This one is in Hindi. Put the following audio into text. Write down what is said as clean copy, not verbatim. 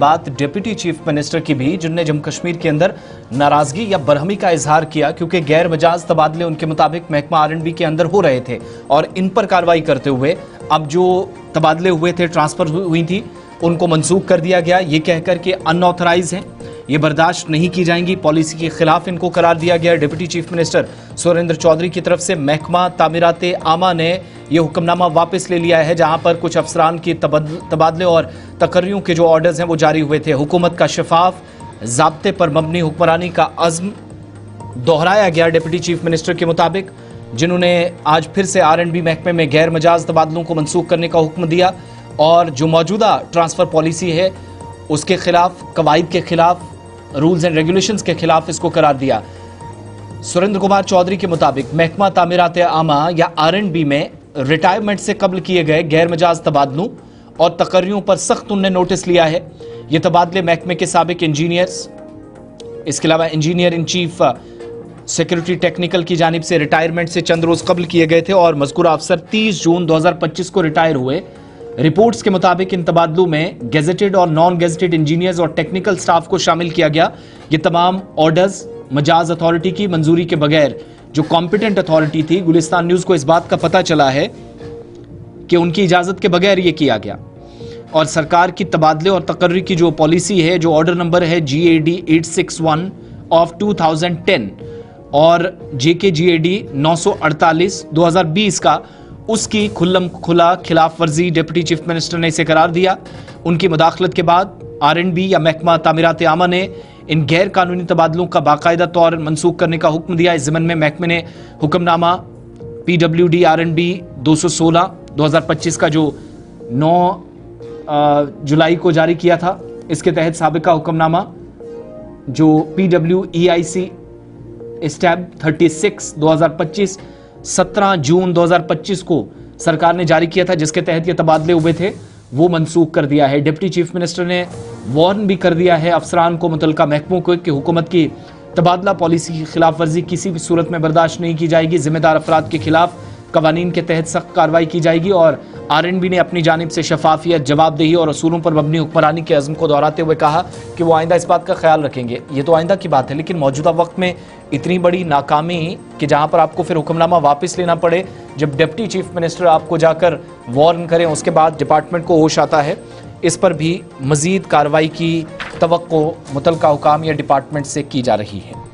बात डिप्टी चीफ मिनिस्टर की भी, जिनने जम्मू कश्मीर के अंदर नाराजगी या बरहमी का इजहार किया क्योंकि गैर मजाज तबादले उनके मुताबिक महकमा आर&बी के अंदर हो रहे थे और इन पर कार्रवाई करते हुए अब जो तबादले हुए थे, ट्रांसफर हुई थी, उनको मंसूख कर दिया गया, ये कहकर के अनऑथराइज हैं, ये बर्दाश्त नहीं की जाएंगी, पॉलिसी के खिलाफ इनको करार दिया गया। Deputy chief minister Surendra Chaudhary की तरफ से महकमा तामीराते आमा ने यह हुक्मनामा वापस ले लिया है, जहां पर कुछ अफसरान की तबादले और तकर्रियों के जो ऑर्डर्स हैं वो जारी हुए थे। हुकूमत का शफाफ ज़ाब्ते पर मबनी हुक्मरानी का अज़्म दोहराया गया डिप्टी चीफ मिनिस्टर के मुताबिक, जिन्होंने आज फिर से आर&बी महकमे में गैर मजाज तबादलों को मनसूख करने का हुक्म दिया और जो मौजूदा ट्रांसफ़र पॉलिसी है उसके खिलाफ, कवायद के खिलाफ, रूल्स एंड रेगुलेशंस के खिलाफ इसको करार दिया। सुरेंद्र कुमार चौधरी के मुताबिक महकमा तामीराते आमा या आर&बी में रिटायरमेंट से कबल किए गए गैर मजाज तबादलों और तकर्रियों पर सख्त उन्होंने नोटिस लिया है। ये तबादले महकमे के साबिक इंजीनियर्स, इसके अलावा engineer in chief security technical की जानिब से रिटायरमेंट से चंद रोज कबल किए गए थे और मज़कूरा अफसर 30 जून 2025 को रिटायर हुए। रिपोर्ट्स के मुताबिक इन तबादलों में गेजेटेड और नॉन गेजेटेड इंजीनियर्स और टेक्निकल स्टाफ को शामिल किया गया। ये तमाम ऑर्डर्स मजाज अथॉरिटी की मंजूरी के बगैर, जो कॉम्पिटेंट अथॉरिटी थी, गुलिस्तान न्यूज़ को इस बात का पता चला है कि उनकी इजाज़त के बगैर ये किया गया और सरकार की तबादले और तकर्री की जो पॉलिसी है, जो ऑर्डर नंबर है GAD 861 ऑफ 2010 और JKGAD 948 2020 का, उसकी खुल्लम खुला खिलाफ वर्जी डिप्टी चीफ मिनिस्टर ने इसे करार दिया। उनकी मुदाखलत के बाद आर&बी या महकमा तामीराते आमा ने इन गैर कानूनी तबादलों का बाकायदा तौर मनसूख करने का हुक्म दिया। इस ज़मन में महकमे ने हुक्मनामा PWD R&B 216 2025 का जो 9 जुलाई को जारी किया था, इसके तहत साबिका हुक्मनामा जो PWEIC स्टैब 36 2025 17 जून 2025 को सरकार ने जारी किया था, जिसके तहत ये तबादले हुए थे, वो मनसूख कर दिया है। डिप्टी चीफ मिनिस्टर ने वार्न भी कर दिया है अफसरान को, मुतल्लिका महकमों को, कि हुकूमत की तबादला पॉलिसी की खिलाफ वर्जी किसी भी सूरत में बर्दाश्त नहीं की जाएगी। जिम्मेदार अफराद के खिलाफ कवानीन के तहत सख्त कार्रवाई की जाएगी और आर&बी ने अपनी जानिब से शफाफियत, जवाबदेही और असूलों पर मबनी हुक्मरानी के अज़्म को दोहराते हुए कहा कि वो आइंदा इस बात का ख्याल रखेंगे। ये तो आइंदा की बात है, लेकिन मौजूदा वक्त में इतनी बड़ी नाकामी कि जहां पर आपको फिर हुक्मनामा वापस लेना पड़े, जब डिप्टी चीफ मिनिस्टर आपको जाकर वार्न करें, उसके बाद डिपार्टमेंट को होश आता है, इस पर भी मज़ीद कार्रवाई की तवक्को मुतल्लिका हुकाम या डिपार्टमेंट से की जा रही है।